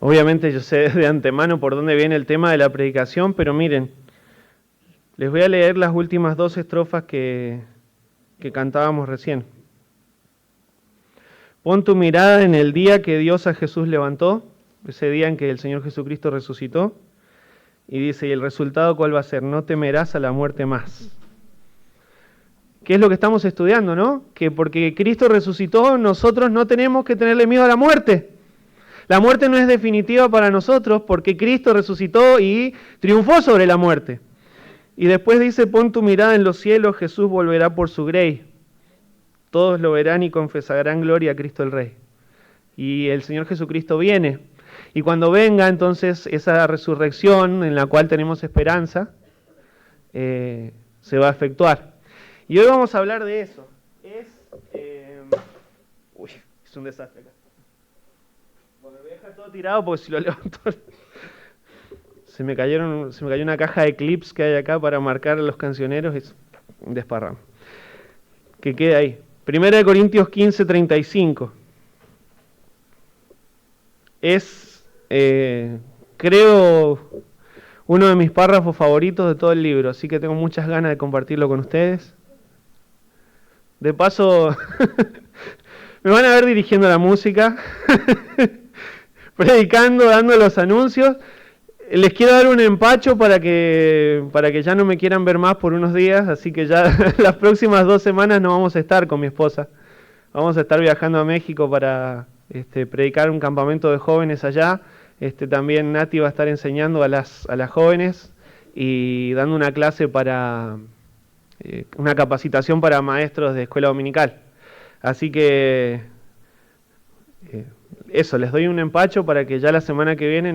Obviamente yo sé de antemano por dónde viene el tema de la predicación, pero miren, les voy a leer las últimas 2 estrofas que cantábamos recién. Pon tu mirada en el día que Dios a Jesús levantó, ese día en que el Señor Jesucristo resucitó, y dice, ¿y el resultado cuál va a ser? No temerás a la muerte más. ¿Qué es lo que estamos estudiando, no? Que porque Cristo resucitó, nosotros no tenemos que tenerle miedo a la muerte. La muerte no es definitiva para nosotros porque Cristo resucitó y triunfó sobre la muerte. Y después dice, pon tu mirada en los cielos, Jesús volverá por su grey. Todos lo verán y confesarán gloria a Cristo el Rey. Y el Señor Jesucristo viene. Y cuando venga, entonces, esa resurrección en la cual tenemos esperanza, se va a efectuar. Y hoy vamos a hablar de eso. Uy, es un desastre acá. Bueno, me voy a dejar todo tirado porque si lo levanto... Se me cayó una caja de clips que hay acá para marcar a los cancioneros. Es un desparramo. Que quede ahí. 1 Corintios 15, 35. Es, creo, uno de mis párrafos favoritos de todo el libro, así que tengo muchas ganas de compartirlo con ustedes. De paso, me van a ver dirigiendo la música, predicando, dando los anuncios. Les quiero dar un empacho para que ya no me quieran ver más por unos días, así que ya las próximas 2 semanas no vamos a estar con mi esposa. Vamos a estar viajando a México para predicar un campamento de jóvenes allá. También Nati va a estar enseñando a las jóvenes y dando una clase para una capacitación para maestros de escuela dominical. Así que eso, les doy un empacho para que ya la semana que viene,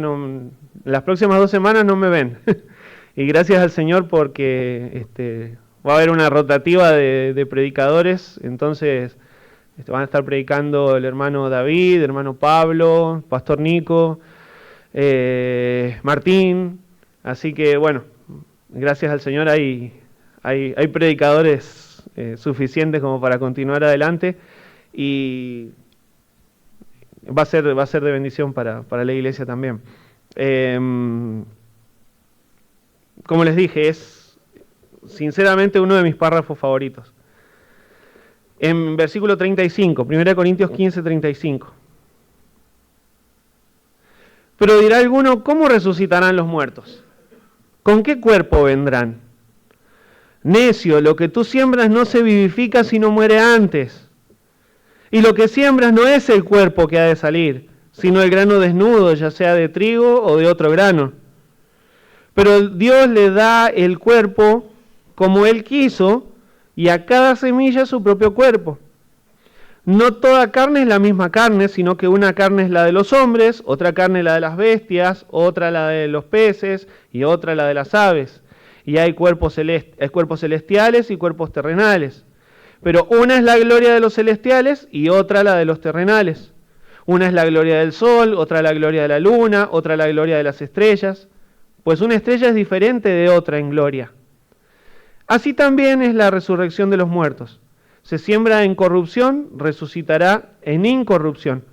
las próximas 2 semanas no me ven. Y gracias al Señor porque va a haber una rotativa de predicadores, entonces van a estar predicando el hermano David, el hermano Pablo, Pastor Nico, Martín. Así que bueno, gracias al Señor hay predicadores suficientes como para continuar adelante y va a ser de bendición para la iglesia también. Como les dije, es sinceramente uno de mis párrafos favoritos. En versículo 35, 1 Corintios 15, 35. Pero dirá alguno, ¿cómo resucitarán los muertos? ¿Con qué cuerpo vendrán? Necio, lo que tú siembras no se vivifica sino muere antes. Y lo que siembras no es el cuerpo que ha de salir, sino el grano desnudo, ya sea de trigo o de otro grano. Pero Dios le da el cuerpo como Él quiso, y a cada semilla su propio cuerpo. No toda carne es la misma carne, sino que una carne es la de los hombres, otra carne la de las bestias, otra la de los peces y otra la de las aves. Y hay cuerpos celestiales y cuerpos terrenales. Pero una es la gloria de los celestiales y otra la de los terrenales. Una es la gloria del sol, otra la gloria de la luna, otra la gloria de las estrellas. Pues una estrella es diferente de otra en gloria. Así también es la resurrección de los muertos. Se siembra en corrupción, resucitará en incorrupción.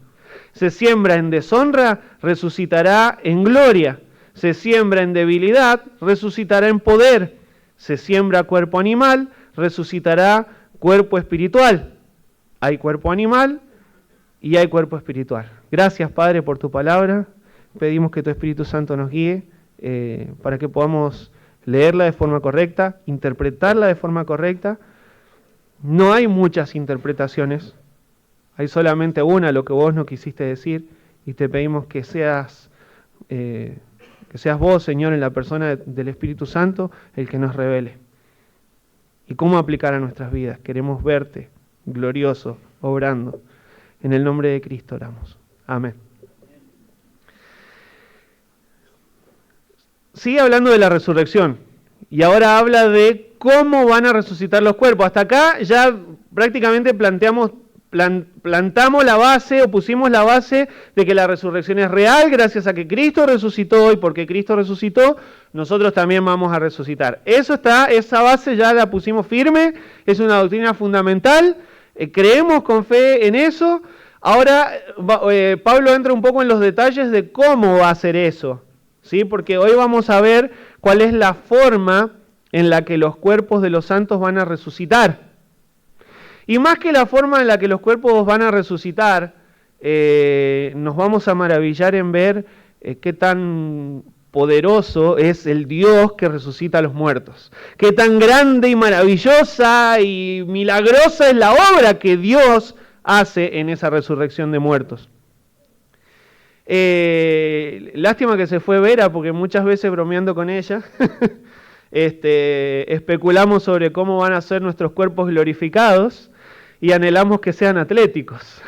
Se siembra en deshonra, resucitará en gloria. Se siembra en debilidad, resucitará en poder. Se siembra cuerpo animal, resucitará cuerpo espiritual. Hay cuerpo animal y hay cuerpo espiritual. Gracias, Padre, por tu palabra. Pedimos que tu Espíritu Santo nos guíe para que podamos leerla de forma correcta, interpretarla de forma correcta. No hay muchas interpretaciones, hay solamente una, lo que vos no quisiste decir, y te pedimos que seas vos, Señor, en la persona del Espíritu Santo, el que nos revele. Y cómo aplicar a nuestras vidas. Queremos verte glorioso, obrando. En el nombre de Cristo oramos. Amén. Sigue hablando de la resurrección y ahora habla de cómo van a resucitar los cuerpos. Hasta acá ya prácticamente plantamos la base o pusimos la base de que la resurrección es real gracias a que Cristo resucitó, y porque Cristo resucitó, nosotros también vamos a resucitar. Esa base ya la pusimos firme, es una doctrina fundamental, creemos con fe en eso. Ahora, Pablo entra un poco en los detalles de cómo va a hacer eso, ¿sí? Porque hoy vamos a ver cuál es la forma en la que los cuerpos de los santos van a resucitar. Y más que la forma en la que los cuerpos van a resucitar, nos vamos a maravillar en ver qué tan poderoso es el Dios que resucita a los muertos. Qué tan grande y maravillosa y milagrosa es la obra que Dios hace en esa resurrección de muertos. Lástima que se fue Vera, porque muchas veces bromeando con ella, especulamos sobre cómo van a ser nuestros cuerpos glorificados y anhelamos que sean atléticos.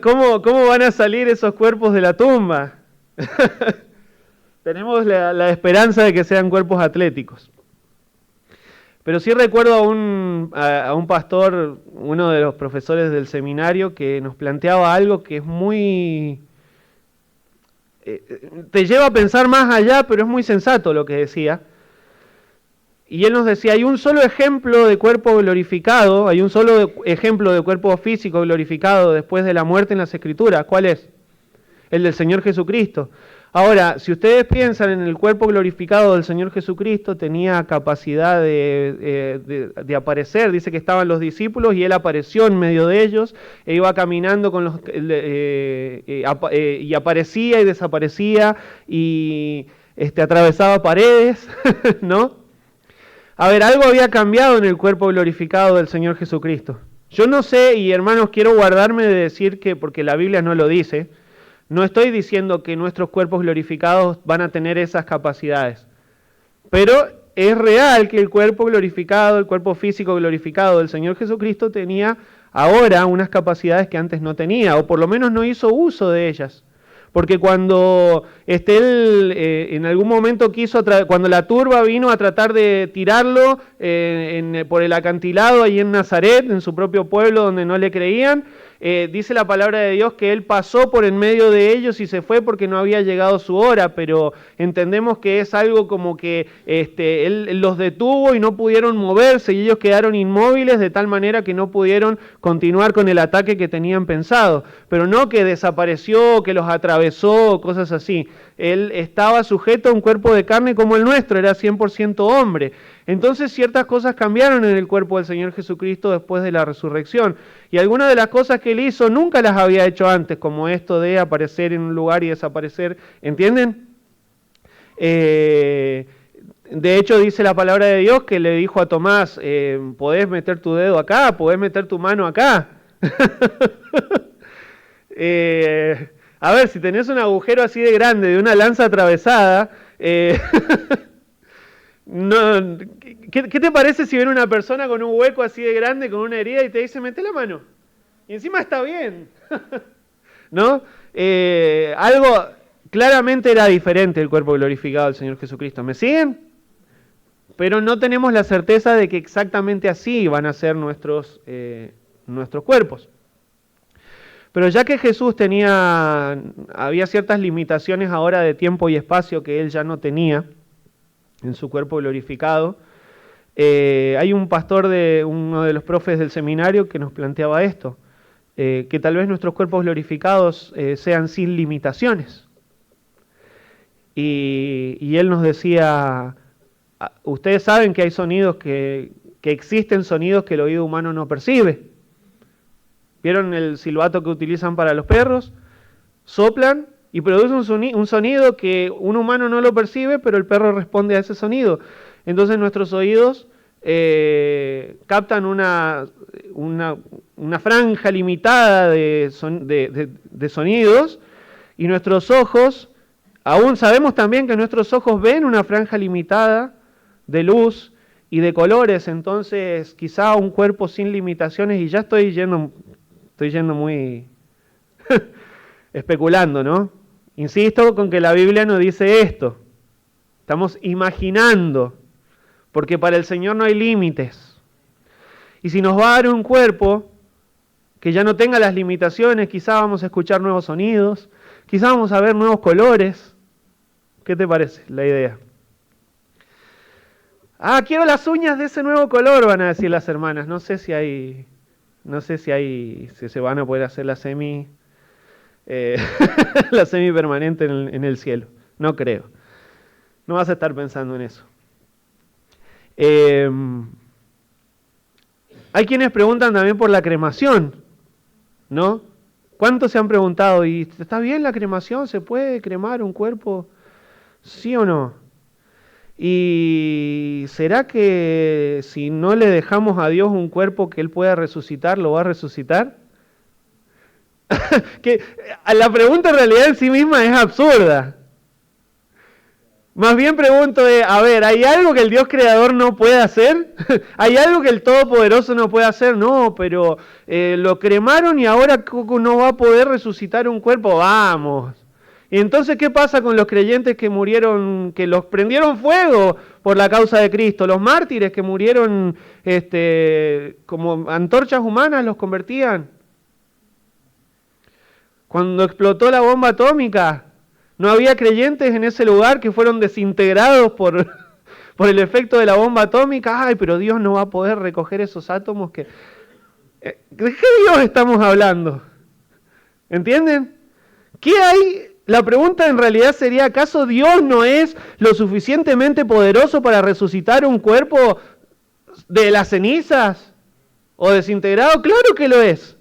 ¿Cómo van a salir esos cuerpos de la tumba? Tenemos la esperanza de que sean cuerpos atléticos. Pero sí recuerdo a un pastor, uno de los profesores del seminario, que nos planteaba algo que es muy... te lleva a pensar más allá, pero es muy sensato lo que decía. Y él nos decía, hay un solo ejemplo de cuerpo glorificado, hay un solo ejemplo de cuerpo físico glorificado después de la muerte en las Escrituras. ¿Cuál es? El del Señor Jesucristo. Ahora, si ustedes piensan en el cuerpo glorificado del Señor Jesucristo, tenía capacidad de aparecer. Dice que estaban los discípulos y Él apareció en medio de ellos, e iba caminando con y aparecía y desaparecía, y atravesaba paredes, ¿no? A ver, algo había cambiado en el cuerpo glorificado del Señor Jesucristo. Yo no sé, y hermanos, quiero guardarme de decir que, porque la Biblia no lo dice, no estoy diciendo que nuestros cuerpos glorificados van a tener esas capacidades. Pero es real que el cuerpo glorificado, el cuerpo físico glorificado del Señor Jesucristo tenía ahora unas capacidades que antes no tenía, o por lo menos no hizo uso de ellas. Porque cuando él en algún momento cuando la turba vino a tratar de tirarlo por el acantilado ahí en Nazaret, en su propio pueblo donde no le creían, dice la palabra de Dios que él pasó por en medio de ellos y se fue porque no había llegado su hora, pero entendemos que es algo como que él los detuvo y no pudieron moverse y ellos quedaron inmóviles de tal manera que no pudieron continuar con el ataque que tenían pensado, pero no que desapareció, que los atravesó, cosas así. Él estaba sujeto a un cuerpo de carne como el nuestro, era 100% hombre. Entonces ciertas cosas cambiaron en el cuerpo del Señor Jesucristo después de la resurrección. Y algunas de las cosas que él hizo nunca las había hecho antes, como esto de aparecer en un lugar y desaparecer. ¿Entienden? De hecho dice la palabra de Dios que le dijo a Tomás, podés meter tu dedo acá, podés meter tu mano acá. A ver, si tenés un agujero así de grande, de una lanza atravesada, no, ¿qué te parece si viene una persona con un hueco así de grande, con una herida, y te dice, mete la mano? Y encima está bien. ¿No? Algo claramente era diferente el cuerpo glorificado del Señor Jesucristo. ¿Me siguen? Pero no tenemos la certeza de que exactamente así van a ser nuestros cuerpos. Pero ya que Jesús había ciertas limitaciones ahora de tiempo y espacio que él ya no tenía en su cuerpo glorificado, hay un pastor de uno de los profes del seminario que nos planteaba esto, que tal vez nuestros cuerpos glorificados sean sin limitaciones. Y él nos decía, ustedes saben que hay sonidos que existen sonidos que el oído humano no percibe. ¿Vieron el silbato que utilizan para los perros? Soplan y produce un sonido que un humano no lo percibe, pero el perro responde a ese sonido. Entonces nuestros oídos captan una franja limitada de sonidos, y nuestros ojos, aún sabemos también que nuestros ojos ven una franja limitada de luz y de colores. Entonces quizá un cuerpo sin limitaciones, y ya estoy yendo muy especulando, ¿no? Insisto con que la Biblia no dice esto. Estamos imaginando, porque para el Señor no hay límites. Y si nos va a dar un cuerpo que ya no tenga las limitaciones, quizá vamos a escuchar nuevos sonidos, quizá vamos a ver nuevos colores. ¿Qué te parece la idea? Quiero las uñas de ese nuevo color, van a decir las hermanas. No sé si hay No sé si se van a poder hacer la la semi permanente en el cielo. No creo. No vas a estar pensando en eso. Hay quienes preguntan también por la cremación, ¿no? ¿Cuántos se han preguntado, ¿y está bien la cremación? ¿Se puede cremar un cuerpo? ¿Sí o no? ¿Y será que si no le dejamos a Dios un cuerpo que Él pueda resucitar, lo va a resucitar? Que la pregunta en realidad en sí misma es absurda. Más bien pregunto, a ver, ¿hay algo que el Dios creador no puede hacer? ¿Hay algo que el Todopoderoso no puede hacer? No, pero lo cremaron y ahora no va a poder resucitar un cuerpo. Vamos. Y entonces, ¿qué pasa con los creyentes que murieron, que los prendieron fuego por la causa de Cristo? Los mártires que murieron como antorchas humanas los convertían. Cuando explotó la bomba atómica, ¿no había creyentes en ese lugar que fueron desintegrados por el efecto de la bomba atómica? Ay, pero Dios no va a poder recoger esos átomos que... ¿De qué Dios estamos hablando? ¿Entienden? ¿Qué hay? La pregunta en realidad sería, ¿acaso Dios no es lo suficientemente poderoso para resucitar un cuerpo de las cenizas o desintegrado? Claro que lo es.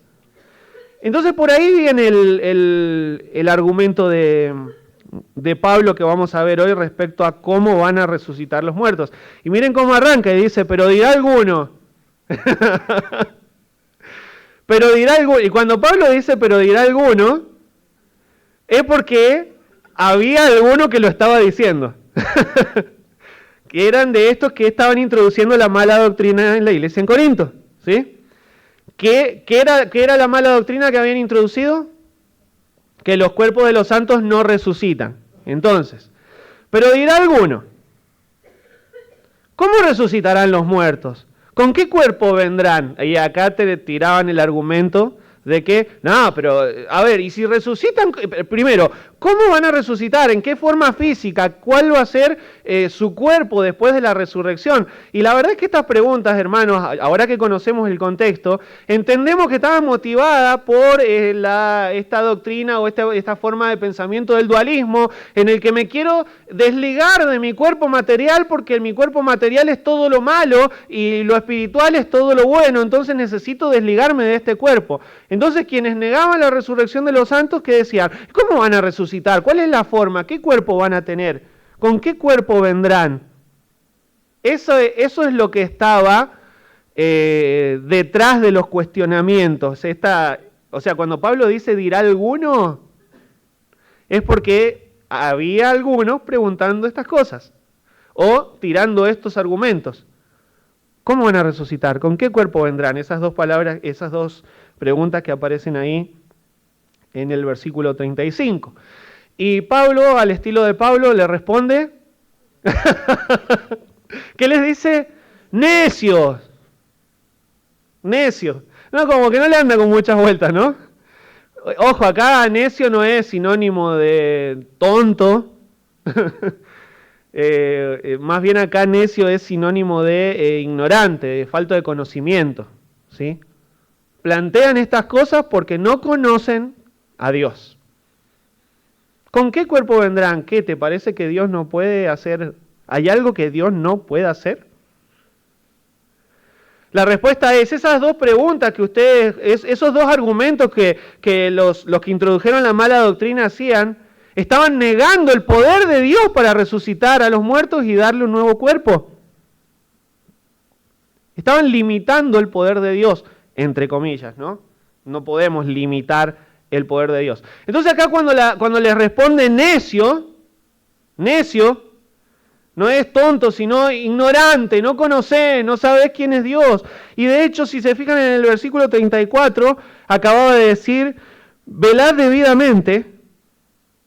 Entonces por ahí viene el argumento de Pablo que vamos a ver hoy respecto a cómo van a resucitar los muertos. Y miren cómo arranca y dice, pero dirá alguno. Pero dirá alguno. Y cuando Pablo dice, pero dirá alguno, es porque había alguno que lo estaba diciendo. Que eran de estos que estaban introduciendo la mala doctrina en la iglesia en Corinto. ¿Sí? ¿Qué era la mala doctrina que habían introducido? Que los cuerpos de los santos no resucitan. Entonces, pero dirá alguno, ¿cómo resucitarán los muertos? ¿Con qué cuerpo vendrán? Y acá te tiraban el argumento de que, no, pero a ver, y si resucitan, primero, ¿cómo van a resucitar? ¿En qué forma física? ¿Cuál va a ser su cuerpo después de la resurrección? Y la verdad es que estas preguntas, hermanos, ahora que conocemos el contexto, entendemos que estaban motivadas por esta doctrina o esta forma de pensamiento del dualismo, en el que me quiero desligar de mi cuerpo material porque mi cuerpo material es todo lo malo y lo espiritual es todo lo bueno, entonces necesito desligarme de este cuerpo. Entonces quienes negaban la resurrección de los santos, ¿qué decían? ¿Cómo van a resucitar? ¿Cuál es la forma? ¿Qué cuerpo van a tener? ¿Con qué cuerpo vendrán? Eso es lo que estaba detrás de los cuestionamientos. O sea, cuando Pablo dice dirá alguno, es porque había algunos preguntando estas cosas o tirando estos argumentos. ¿Cómo van a resucitar? ¿Con qué cuerpo vendrán? Esas dos palabras, esas dos preguntas que aparecen ahí en el versículo 35. Y Pablo, al estilo de Pablo, le responde, ¿qué les dice? Necios. Necios. No, como que no le anda con muchas vueltas, ¿no? Ojo, acá necio no es sinónimo de tonto. Más bien acá necio es sinónimo de ignorante, de falta de conocimiento, ¿sí? Plantean estas cosas porque no conocen a Dios. ¿Con qué cuerpo vendrán? ¿Qué? ¿Te parece que Dios no puede hacer? ¿Hay algo que Dios no pueda hacer? La respuesta es, esas dos preguntas que ustedes, esos dos argumentos que los que introdujeron la mala doctrina hacían, estaban negando el poder de Dios para resucitar a los muertos y darle un nuevo cuerpo. Estaban limitando el poder de Dios, entre comillas, ¿no? No podemos limitar el poder de Dios. Entonces acá cuando les responde necio, no es tonto, sino ignorante, no conocés, no sabés quién es Dios. Y de hecho, si se fijan en el versículo 34, acababa de decir, velad debidamente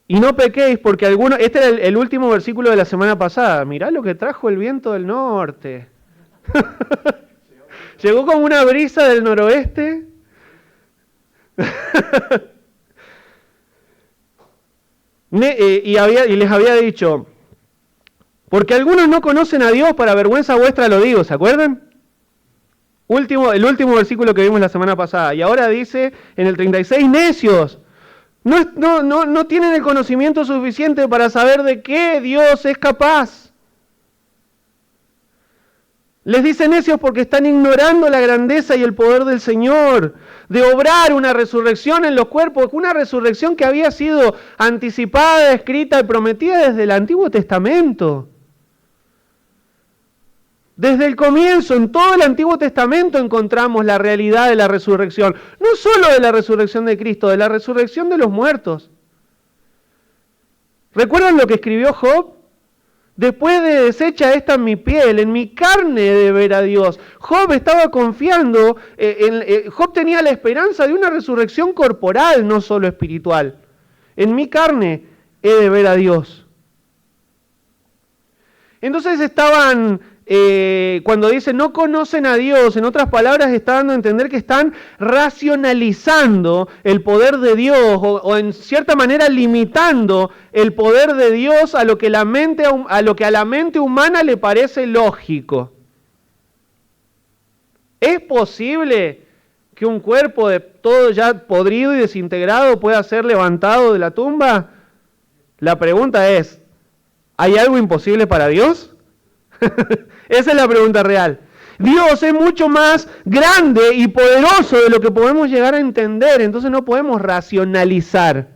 y no pequéis, porque algunos... Este era el último versículo de la semana pasada. Mirá lo que trajo el viento del norte. Llegó como una brisa del noroeste. Y les había dicho, porque algunos no conocen a Dios, para vergüenza vuestra lo digo, ¿se acuerdan? el último versículo que vimos la semana pasada. Y ahora dice en el 36, necios. No tienen el conocimiento suficiente para saber de qué Dios es capaz. Les dice necios porque están ignorando la grandeza y el poder del Señor, de obrar una resurrección en los cuerpos, una resurrección que había sido anticipada, escrita y prometida desde el Antiguo Testamento. Desde el comienzo, en todo el Antiguo Testamento encontramos la realidad de la resurrección. No solo de la resurrección de Cristo, de la resurrección de los muertos. ¿Recuerdan lo que escribió Job? Después de deshecha esta mi piel, en mi carne de ver a Dios. Job estaba confiando, Job tenía la esperanza de una resurrección corporal, no solo espiritual. En mi carne he de ver a Dios. Entonces estaban, cuando dice no conocen a Dios, en otras palabras está dando a entender que están racionalizando el poder de Dios o en cierta manera limitando el poder de Dios a lo que a la mente humana le parece lógico. ¿Es posible que un cuerpo de todo ya podrido y desintegrado pueda ser levantado de la tumba? La pregunta es, ¿hay algo imposible para Dios? Esa es la pregunta real. Dios es mucho más grande y poderoso de lo que podemos llegar a entender, entonces no podemos racionalizar.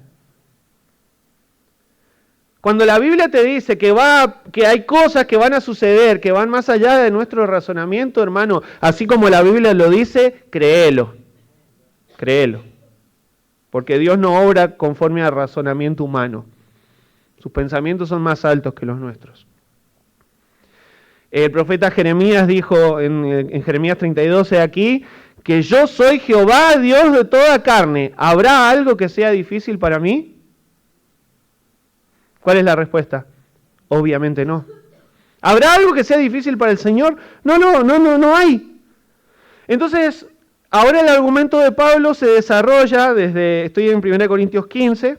Cuando la Biblia te dice que hay cosas que van a suceder, que van más allá de nuestro razonamiento, hermano, así como la Biblia lo dice, créelo. Créelo. Porque Dios no obra conforme al razonamiento humano. Sus pensamientos son más altos que los nuestros. El profeta Jeremías dijo en Jeremías 32, aquí, que yo soy Jehová, Dios de toda carne. ¿Habrá algo que sea difícil para mí? ¿Cuál es la respuesta? Obviamente no. ¿Habrá algo que sea difícil para el Señor? No hay. Entonces, ahora el argumento de Pablo se desarrolla estoy en 1 Corintios 15,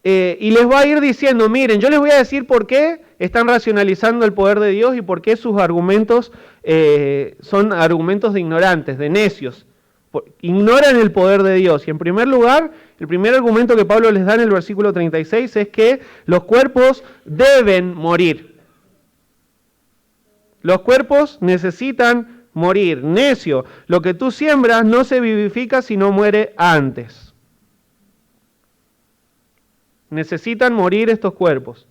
y les va a ir diciendo, miren, yo les voy a decir por qué están racionalizando el poder de Dios y por qué sus argumentos son argumentos de ignorantes, de necios. Ignoran el poder de Dios. Y en primer lugar, el primer argumento que Pablo les da en el versículo 36 es que los cuerpos deben morir. Los cuerpos necesitan morir. Necio, lo que tú siembras no se vivifica si no muere antes. Necesitan morir estos cuerpos.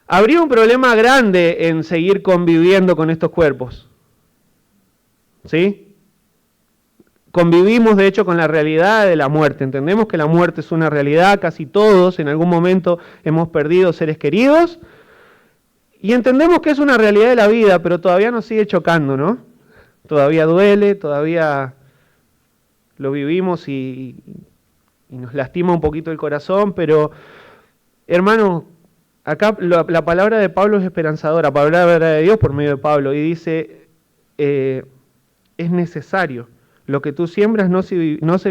Habría un problema grande en seguir conviviendo con estos cuerpos. ¿Sí? Convivimos de hecho con la realidad de la muerte. Entendemos que la muerte es una realidad, casi todos en algún momento hemos perdido seres queridos. Y entendemos que es una realidad de la vida, pero todavía nos sigue chocando, ¿no? Todavía duele, todavía lo vivimos y nos lastima un poquito el corazón, pero hermano, acá la palabra de Pablo es esperanzadora, palabra de Dios por medio de Pablo, y dice, es necesario, lo que tú siembras no se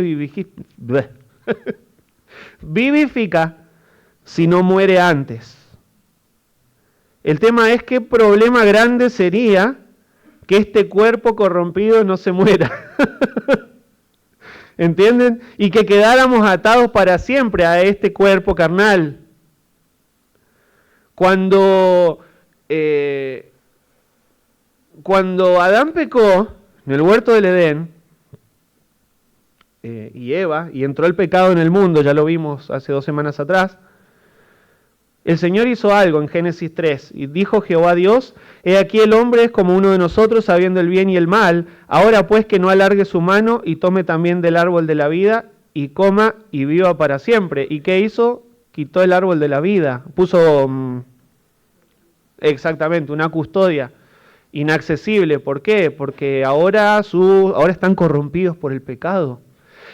vivifica si no muere antes. El tema es qué problema grande sería que este cuerpo corrompido no se muera. ¿Entienden? Y que quedáramos atados para siempre a este cuerpo carnal. Cuando Adán pecó en el huerto del Edén, y Eva, y entró el pecado en el mundo, ya lo vimos hace 2 semanas atrás, el Señor hizo algo en Génesis 3, y dijo Jehová Dios, he aquí el hombre es como uno de nosotros, sabiendo el bien y el mal, ahora pues que no alargue su mano y tome también del árbol de la vida, y coma y viva para siempre. ¿Y qué hizo? Quitó el árbol de la vida, puso exactamente una custodia inaccesible. ¿Por qué? Porque ahora están corrompidos por el pecado.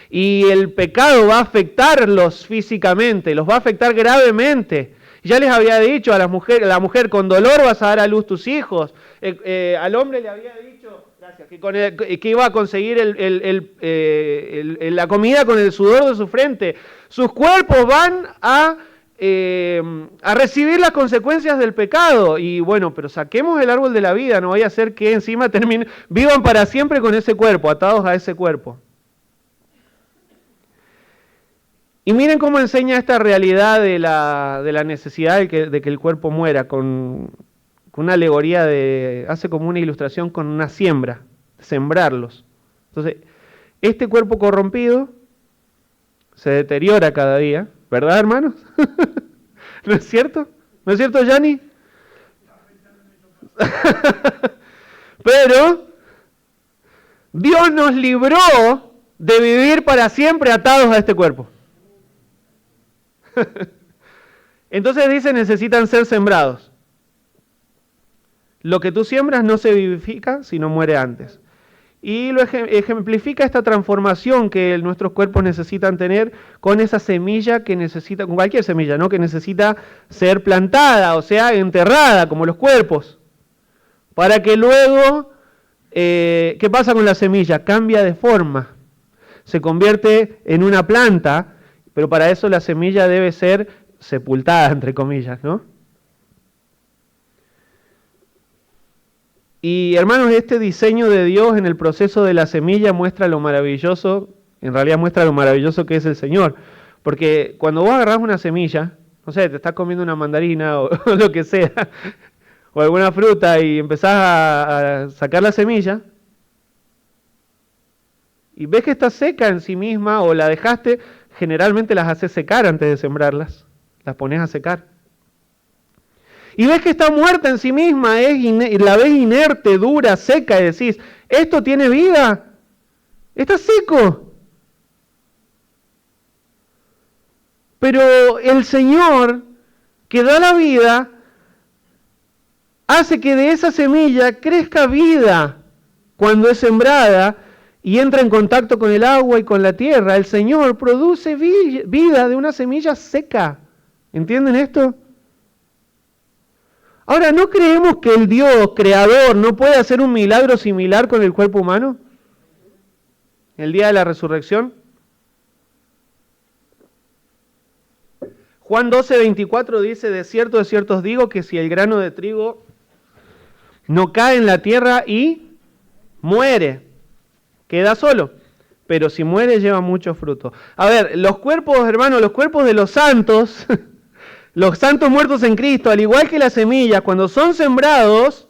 Y el pecado va a afectarlos físicamente, los va a afectar gravemente. Ya les había dicho a la mujer con dolor vas a dar a luz tus hijos. Al hombre le había dicho, gracias, que iba a conseguir la comida con el sudor de su frente. Sus cuerpos van a a recibir las consecuencias del pecado. Y bueno, pero saquemos el árbol de la vida, no vaya a ser que encima vivan para siempre con ese cuerpo, atados a ese cuerpo. Y miren cómo enseña esta realidad de la necesidad de que el cuerpo muera, con una alegoría hace como una ilustración con una siembra, sembrarlos. Entonces, este cuerpo corrompido se deteriora cada día, ¿verdad, hermanos? ¿No es cierto? ¿No es cierto, Yanni? Pero Dios nos libró de vivir para siempre atados a este cuerpo. Entonces dice, necesitan ser sembrados. Lo que tú siembras no se vivifica, sino muere antes. Y lo ejemplifica esta transformación que nuestros cuerpos necesitan tener con esa semilla que necesita, con cualquier semilla, ¿no? Que necesita ser plantada, o sea, enterrada, como los cuerpos. Para que luego, ¿qué pasa con la semilla? Cambia de forma. Se convierte en una planta, pero para eso la semilla debe ser sepultada, entre comillas, ¿no? Y hermanos, este diseño de Dios en el proceso de la semilla muestra lo maravilloso, en realidad muestra lo maravilloso que es el Señor. Porque cuando vos agarrás una semilla, no sé, te estás comiendo una mandarina o lo que sea, o alguna fruta y empezás a sacar la semilla, y ves que está seca en sí misma o la dejaste, generalmente las haces secar antes de sembrarlas, las pones a secar. Y ves que está muerta en sí misma, la ves inerte, dura, seca, y decís, ¿esto tiene vida? Está seco. Pero el Señor, que da la vida, hace que de esa semilla crezca vida cuando es sembrada y entra en contacto con el agua y con la tierra. El Señor produce vida de una semilla seca. ¿Entienden esto? Ahora, ¿no creemos que el Dios creador no puede hacer un milagro similar con el cuerpo humano? El día de la resurrección. Juan 12:24 dice, de cierto os digo que si el grano de trigo no cae en la tierra y muere, queda solo. Pero si muere lleva mucho fruto. A ver, los cuerpos, hermanos, los cuerpos de los santos... Los santos muertos en Cristo, al igual que las semillas, cuando son sembrados,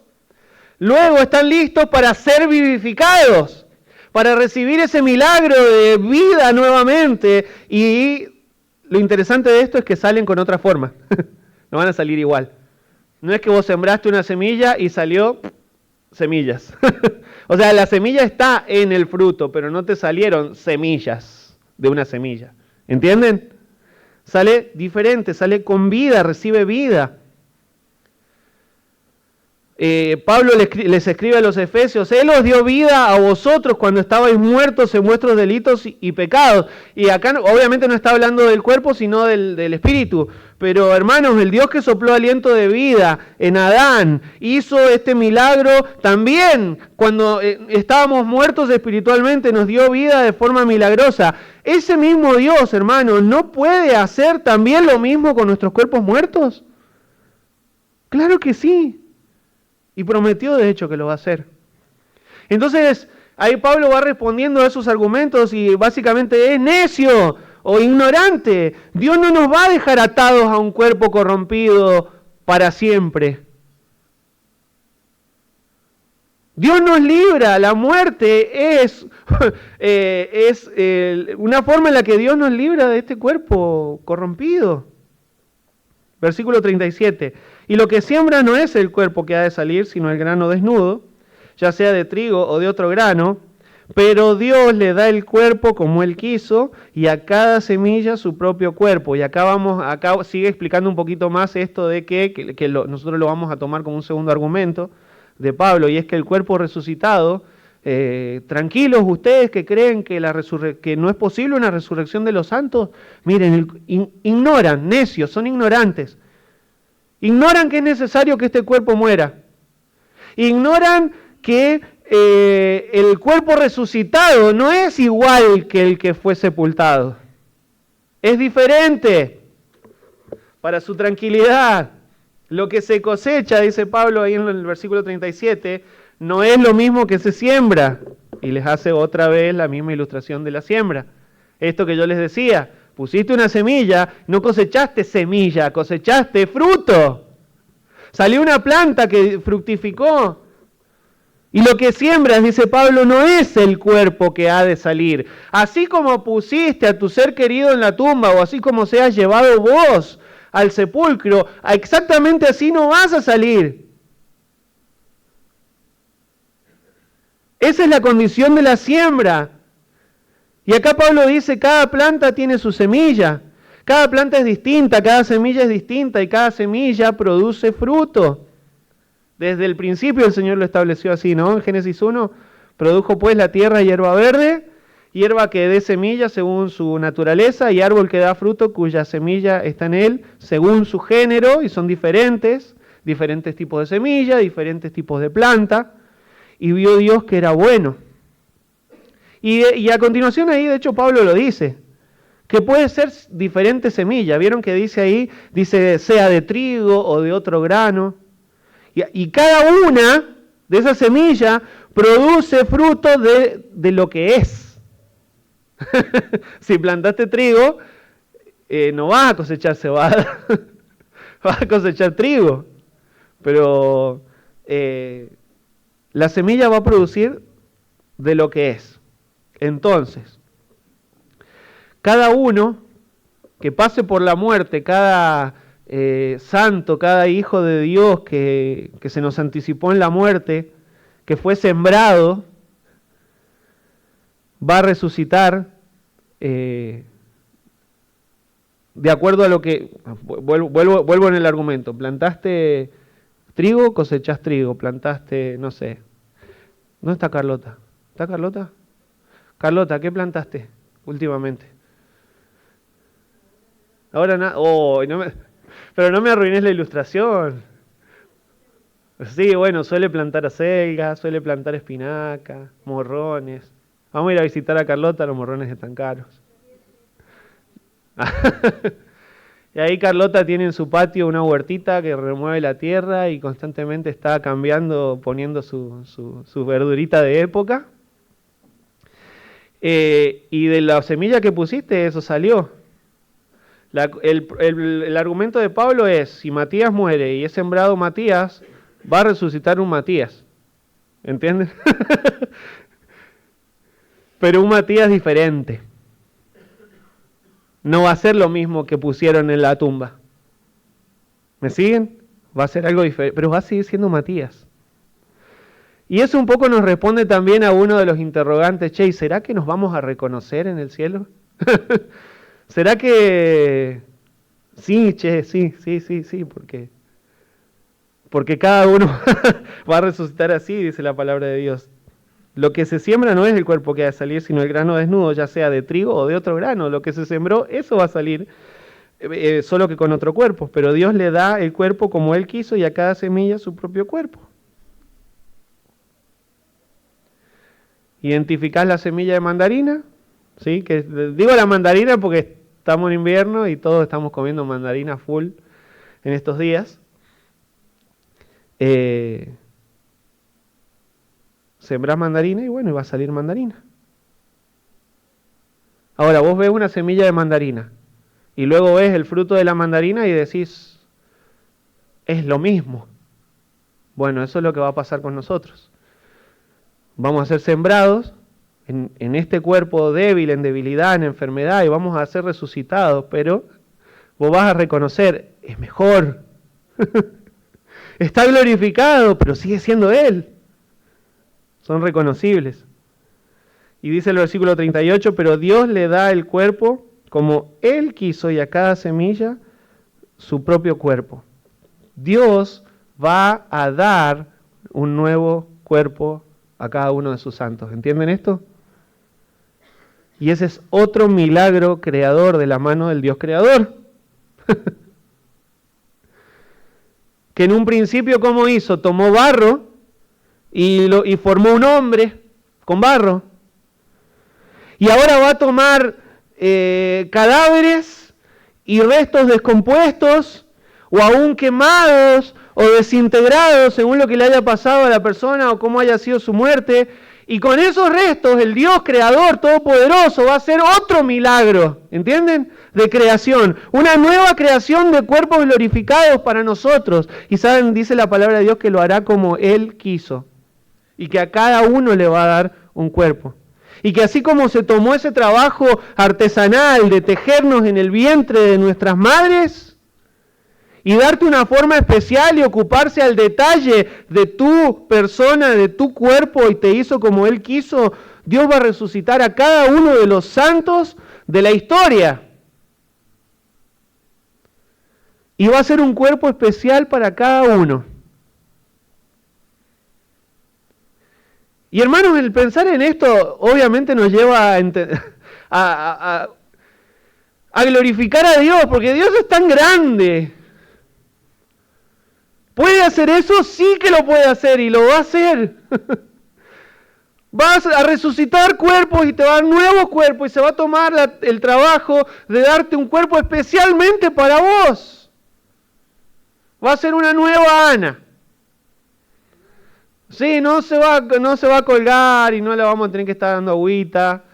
luego están listos para ser vivificados, para recibir ese milagro de vida nuevamente. Y lo interesante de esto es que salen con otra forma, no van a salir igual. No es que vos sembraste una semilla y salió semillas. O sea, la semilla está en el fruto, pero no te salieron semillas de una semilla. ¿Entienden? Sale diferente, sale con vida, recibe vida. Pablo les escribe a los Efesios, Él os dio vida a vosotros cuando estabais muertos en vuestros delitos y pecados. Y acá obviamente no está hablando del cuerpo, sino del espíritu. Pero hermanos, el Dios que sopló aliento de vida en Adán, hizo este milagro también cuando estábamos muertos espiritualmente, nos dio vida de forma milagrosa. Ese mismo Dios, hermanos, ¿no puede hacer también lo mismo con nuestros cuerpos muertos? Claro que sí. Y prometió de hecho que lo va a hacer. Entonces, ahí Pablo va respondiendo a esos argumentos y básicamente es necio o ignorante. Dios no nos va a dejar atados a un cuerpo corrompido para siempre. Dios nos libra, la muerte es una forma en la que Dios nos libra de este cuerpo corrompido. Versículo 37. Y lo que siembra no es el cuerpo que ha de salir, sino el grano desnudo, ya sea de trigo o de otro grano, pero Dios le da el cuerpo como Él quiso y a cada semilla su propio cuerpo. Y acá sigue explicando un poquito más esto de que nosotros lo vamos a tomar como un segundo argumento de Pablo, y es que el cuerpo resucitado, tranquilos ustedes que creen que no es posible una resurrección de los santos, miren, ignoran, necios, son ignorantes. Ignoran que es necesario que este cuerpo muera. Ignoran que el cuerpo resucitado no es igual que el que fue sepultado. Es diferente. para su tranquilidad. Lo que se cosecha, dice Pablo ahí en el versículo 37, no es lo mismo que se siembra. Y les hace otra vez la misma ilustración de la siembra. Esto que yo les decía, pusiste una semilla, no cosechaste semilla, cosechaste fruto. Salió una planta que fructificó. Y lo que siembras, dice Pablo, no es el cuerpo que ha de salir. Así como pusiste a tu ser querido en la tumba, o así como seas llevado vos al sepulcro, exactamente así no vas a salir. Esa es la condición de la siembra. Y acá Pablo dice, cada planta tiene su semilla. Cada planta es distinta, cada semilla es distinta y cada semilla produce fruto. Desde el principio el Señor lo estableció así, ¿no? En Génesis 1, produjo pues la tierra hierba verde, hierba que dé semilla según su naturaleza, y árbol que da fruto cuya semilla está en él según su género, y son diferentes tipos de semilla, diferentes tipos de planta, y vio Dios que era bueno. Y a continuación ahí, de hecho, Pablo lo dice, que puede ser diferente semilla. ¿Vieron que dice ahí? Dice, sea de trigo o de otro grano. Y cada una de esas semillas produce fruto de lo que es. Si plantaste trigo, no vas a cosechar cebada, vas a cosechar trigo. Pero la semilla va a producir de lo que es. Entonces, cada uno que pase por la muerte, cada santo, cada hijo de Dios que se nos anticipó en la muerte, que fue sembrado, va a resucitar de acuerdo a lo que... Vuelvo en el argumento. Plantaste trigo, cosechás trigo. Plantaste, no sé. ¿Dónde está Carlota? ¿Está Carlota? Carlota, ¿qué plantaste últimamente? Ahora nada. Oh, pero no me arruines la ilustración. Sí, bueno, suele plantar acelgas, suele plantar espinaca, morrones. Vamos a ir a visitar a Carlota, los morrones están caros. Y ahí Carlota tiene en su patio una huertita que remueve la tierra y constantemente está cambiando, poniendo su verdurita de época. Y de la semilla que pusiste, eso salió. El argumento de Pablo es, si Matías muere y es sembrado Matías, va a resucitar un Matías. ¿Entienden? Pero un Matías diferente. No va a ser lo mismo que pusieron en la tumba. ¿Me siguen? Va a ser algo diferente, pero va a seguir siendo Matías. Y eso un poco nos responde también a uno de los interrogantes, che, ¿será que nos vamos a reconocer en el cielo? ¿Será que...? Sí, che, sí, porque cada uno va a resucitar así, dice la palabra de Dios. Lo que se siembra no es el cuerpo que ha de salir, sino el grano desnudo, ya sea de trigo o de otro grano. Lo que se sembró, eso va a salir, solo que con otro cuerpo. Pero Dios le da el cuerpo como Él quiso y a cada semilla su propio cuerpo. ¿Identificás la semilla de mandarina? ¿Sí? Que digo la mandarina porque estamos en invierno y todos estamos comiendo mandarina full en estos días. Sembrás mandarina y bueno, y va a salir mandarina. Ahora, vos ves una semilla de mandarina y luego ves el fruto de la mandarina y decís, es lo mismo. Bueno, eso es lo que va a pasar con nosotros. Vamos a ser sembrados en este cuerpo débil, en debilidad, en enfermedad, y vamos a ser resucitados, pero vos vas a reconocer, es mejor. Está glorificado, pero sigue siendo Él. Son reconocibles. Y dice el versículo 38, pero Dios le da el cuerpo como Él quiso y a cada semilla su propio cuerpo. Dios va a dar un nuevo cuerpo a cada uno de sus santos. ¿Entienden esto? Y ese es otro milagro creador de la mano del Dios creador. Que en un principio, ¿cómo hizo? Tomó barro y formó un hombre con barro. Y ahora va a tomar cadáveres y restos descompuestos, o aún quemados o desintegrados según lo que le haya pasado a la persona o cómo haya sido su muerte. Y con esos restos el Dios creador todopoderoso va a hacer otro milagro, ¿entienden? De creación, una nueva creación de cuerpos glorificados para nosotros. Y saben, dice la palabra de Dios que lo hará como Él quiso y que a cada uno le va a dar un cuerpo. Y que así como se tomó ese trabajo artesanal de tejernos en el vientre de nuestras madres y darte una forma especial y ocuparse al detalle de tu persona, de tu cuerpo, y te hizo como Él quiso, Dios va a resucitar a cada uno de los santos de la historia. Y va a ser un cuerpo especial para cada uno. Y hermanos, el pensar en esto obviamente nos lleva a glorificar a Dios, porque Dios es tan grande. ¿Puede hacer eso? Sí que lo puede hacer y lo va a hacer. Vas a resucitar cuerpos y te va a dar nuevos cuerpos y se va a tomar el trabajo de darte un cuerpo especialmente para vos. Va a ser una nueva Ana. Sí, no se va a colgar y no le vamos a tener que estar dando agüita.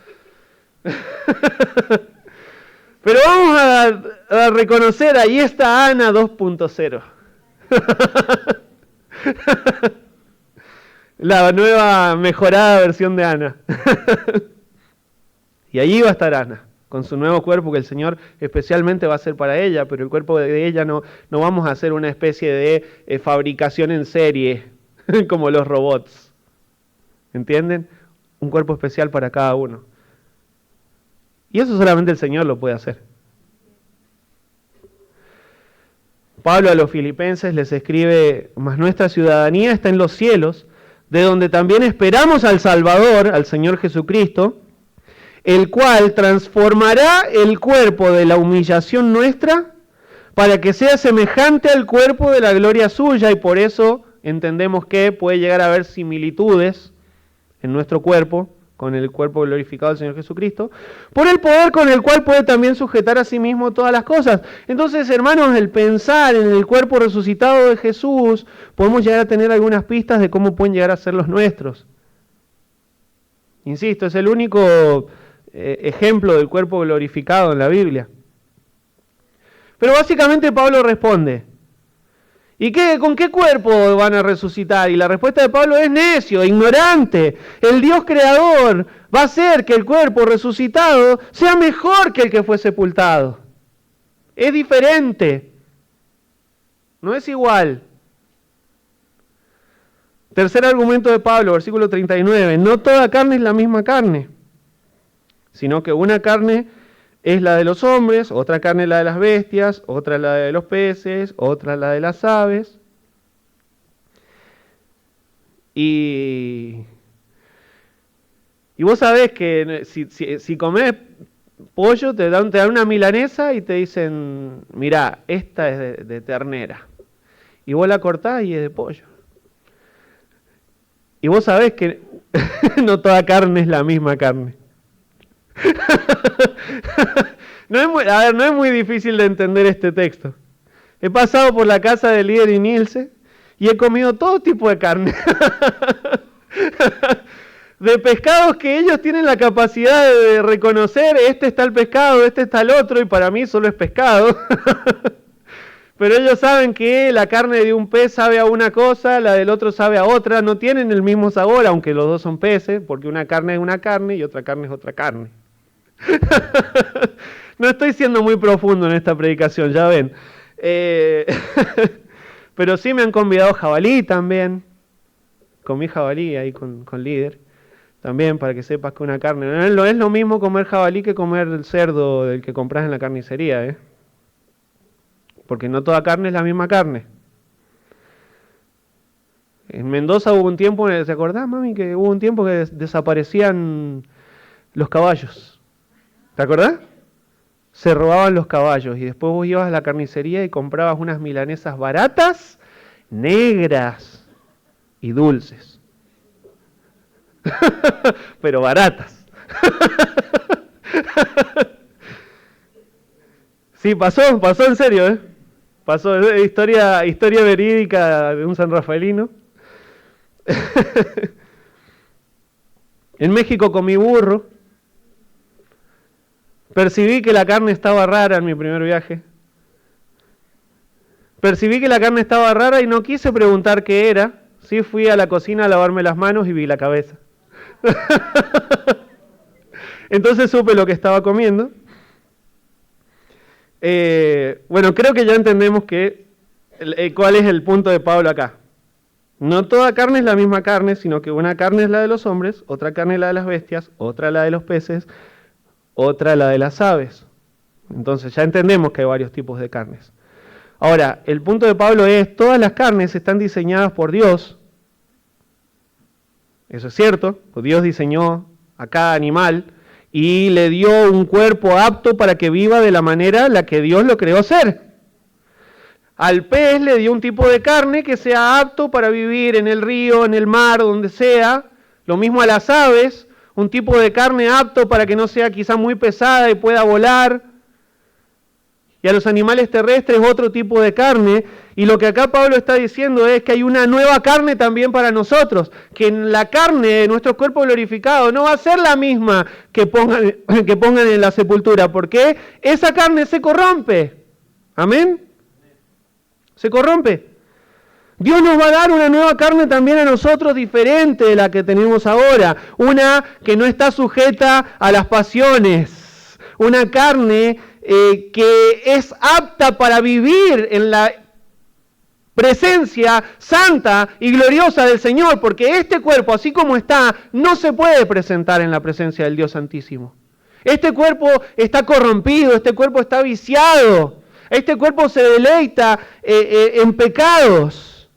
Pero vamos a reconocer, ahí está Ana 2.0. La nueva mejorada versión de Ana. Y allí va a estar Ana, con su nuevo cuerpo que el Señor especialmente va a hacer para ella, pero el cuerpo de ella no vamos a hacer una especie de fabricación en serie, como los robots. ¿Entienden? Un cuerpo especial para cada uno. Y eso solamente el Señor lo puede hacer. Pablo a los filipenses les escribe: mas nuestra ciudadanía está en los cielos, de donde también esperamos al Salvador, al Señor Jesucristo, el cual transformará el cuerpo de la humillación nuestra para que sea semejante al cuerpo de la gloria suya, y por eso entendemos que puede llegar a haber similitudes en nuestro cuerpo con el cuerpo glorificado del Señor Jesucristo, por el poder con el cual puede también sujetar a sí mismo todas las cosas. Entonces, hermanos, el pensar en el cuerpo resucitado de Jesús, podemos llegar a tener algunas pistas de cómo pueden llegar a ser los nuestros. Insisto, es el único ejemplo del cuerpo glorificado en la Biblia. Pero básicamente Pablo responde: ¿y con qué cuerpo van a resucitar? Y la respuesta de Pablo es: necio, ignorante. El Dios creador va a hacer que el cuerpo resucitado sea mejor que el que fue sepultado. Es diferente. No es igual. Tercer argumento de Pablo, versículo 39. No toda carne es la misma carne, sino que una carne es la de los hombres, otra carne es la de las bestias, otra la de los peces, otra la de las aves. Y vos sabés que si comés pollo, te dan una milanesa y te dicen: mirá, esta es de ternera. Y vos la cortás y es de pollo. Y vos sabés que no toda carne es la misma carne. No es muy difícil de entender este texto. He pasado por la casa de Líder y Nilce y he comido todo tipo de carne. De pescados que ellos tienen la capacidad de reconocer: este está el pescado, este está el otro, y para mí solo es pescado. Pero ellos saben que la carne de un pez sabe a una cosa, la del otro sabe a otra, no tienen el mismo sabor, aunque los dos son peces, porque una carne es una carne y otra carne es otra carne. No estoy siendo muy profundo en esta predicación, ya ven. Pero sí me han convidado jabalí también. Comí jabalí ahí con Líder. También, para que sepas que una carne... No es lo mismo comer jabalí que comer el cerdo del que compras en la carnicería, porque no toda carne es la misma carne. En Mendoza hubo un tiempo, ¿te acordás, mami? Que hubo un tiempo que desaparecían los caballos. ¿Te acordás? Se robaban los caballos y después vos ibas a la carnicería y comprabas unas milanesas baratas, negras y dulces. Pero baratas. Sí, pasó en serio, ¿eh? Pasó, historia verídica de un sanrafaelino. En México comí burro. Percibí que la carne estaba rara en mi primer viaje. Percibí que la carne estaba rara y no quise preguntar qué era. Sí fui a la cocina a lavarme las manos y vi la cabeza. Entonces supe lo que estaba comiendo. Bueno, creo que ya entendemos cuál es el punto de Pablo acá. No toda carne es la misma carne, sino que una carne es la de los hombres, otra carne es la de las bestias, otra la de los peces, otra la de las aves. Entonces ya entendemos que hay varios tipos de carnes. Ahora, el punto de Pablo es, todas las carnes están diseñadas por Dios. Eso es cierto, pues Dios diseñó a cada animal y le dio un cuerpo apto para que viva de la manera en la que Dios lo creó ser. Al pez le dio un tipo de carne que sea apto para vivir en el río, en el mar, donde sea. Lo mismo a las aves, un tipo de carne apto para que no sea quizá muy pesada y pueda volar. Y a los animales terrestres otro tipo de carne. Y lo que acá Pablo está diciendo es que hay una nueva carne también para nosotros. Que en la carne de nuestro cuerpo glorificado no va a ser la misma que pongan en la sepultura. Porque esa carne se corrompe. Amén. Se corrompe. Dios nos va a dar una nueva carne también a nosotros diferente de la que tenemos ahora. Una que no está sujeta a las pasiones. Una carne que es apta para vivir en la presencia santa y gloriosa del Señor. Porque este cuerpo, así como está, no se puede presentar en la presencia del Dios Santísimo. Este cuerpo está corrompido, este cuerpo está viciado. Este cuerpo se deleita en pecados.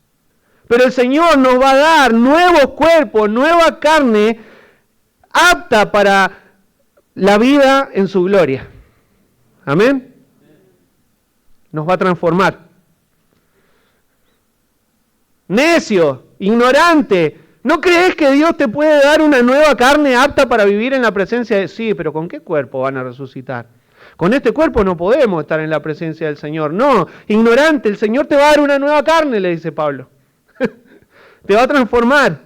Pero el Señor nos va a dar nuevos cuerpos, nueva carne, apta para la vida en su gloria. Amén. Nos va a transformar. Necio, ignorante, ¿no crees que Dios te puede dar una nueva carne apta para vivir en la presencia de... Sí, pero ¿con qué cuerpo van a resucitar? Con este cuerpo no podemos estar en la presencia del Señor. No, ignorante, el Señor te va a dar una nueva carne, le dice Pablo. Te va a transformar.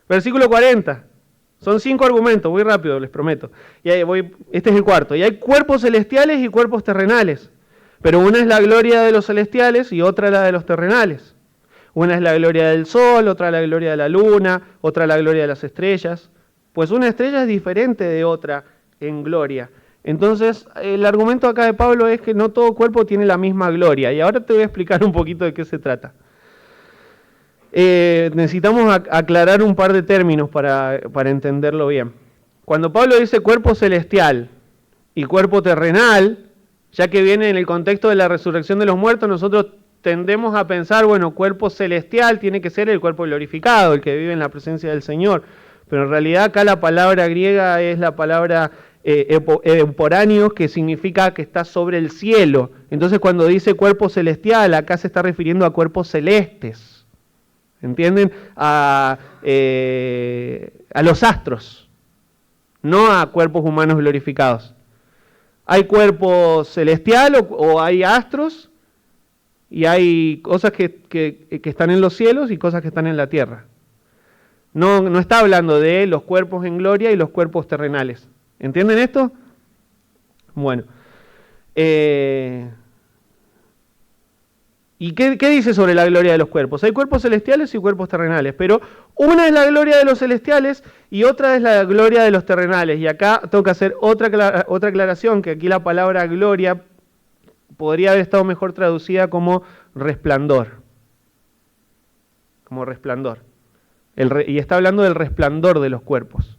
Versículo 40. Son 5 argumentos, voy rápido, les prometo. Este es el cuarto. Y hay cuerpos celestiales y cuerpos terrenales. Pero una es la gloria de los celestiales y otra la de los terrenales. Una es la gloria del sol, otra la gloria de la luna, otra la gloria de las estrellas. Pues una estrella es diferente de otra en gloria. Entonces, el argumento acá de Pablo es que no todo cuerpo tiene la misma gloria. Y ahora te voy a explicar un poquito de qué se trata. Necesitamos aclarar un par de términos para entenderlo bien. Cuando Pablo dice cuerpo celestial y cuerpo terrenal, ya que viene en el contexto de la resurrección de los muertos, nosotros tendemos a pensar, bueno, cuerpo celestial tiene que ser el cuerpo glorificado, el que vive en la presencia del Señor. Pero en realidad acá la palabra griega es la palabra euporáneos, que significa que está sobre el cielo. Entonces cuando dice cuerpo celestial, acá se está refiriendo a cuerpos celestes. ¿Entienden? A los astros, no a cuerpos humanos glorificados. Hay cuerpo celestial o hay astros y hay cosas que están en los cielos y cosas que están en la tierra. No está hablando de los cuerpos en gloria y los cuerpos terrenales. ¿Entienden esto? Bueno. ¿Y qué dice sobre la gloria de los cuerpos? Hay cuerpos celestiales y cuerpos terrenales, pero una es la gloria de los celestiales y otra es la gloria de los terrenales. Y acá tengo que hacer otra aclaración, que aquí la palabra gloria podría haber estado mejor traducida como resplandor. Como resplandor. Y está hablando del resplandor de los cuerpos.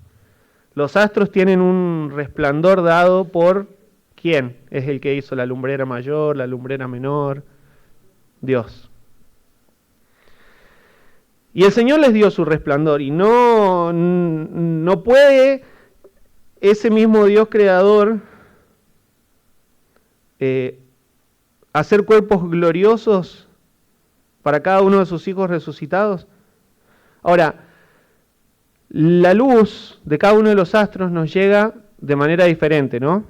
Los astros tienen un resplandor dado por ¿quién? Es el que hizo la lumbrera mayor, la lumbrera menor. Dios. Y el Señor les dio su resplandor y no puede ese mismo Dios creador hacer cuerpos gloriosos para cada uno de sus hijos resucitados. Ahora, la luz de cada uno de los astros nos llega de manera diferente, ¿no?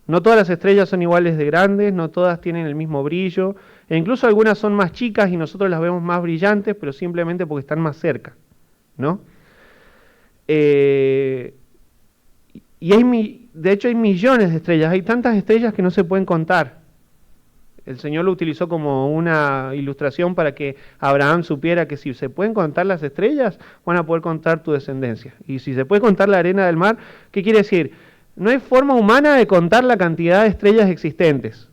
No todas las estrellas son iguales de grandes, no todas tienen el mismo brillo, e incluso algunas son más chicas y nosotros las vemos más brillantes, pero simplemente porque están más cerca, ¿no? De hecho hay millones de estrellas, hay tantas estrellas que no se pueden contar. El Señor lo utilizó como una ilustración para que Abraham supiera que si se pueden contar las estrellas, van a poder contar tu descendencia. Y si se puede contar la arena del mar, ¿qué quiere decir? No hay forma humana de contar la cantidad de estrellas existentes.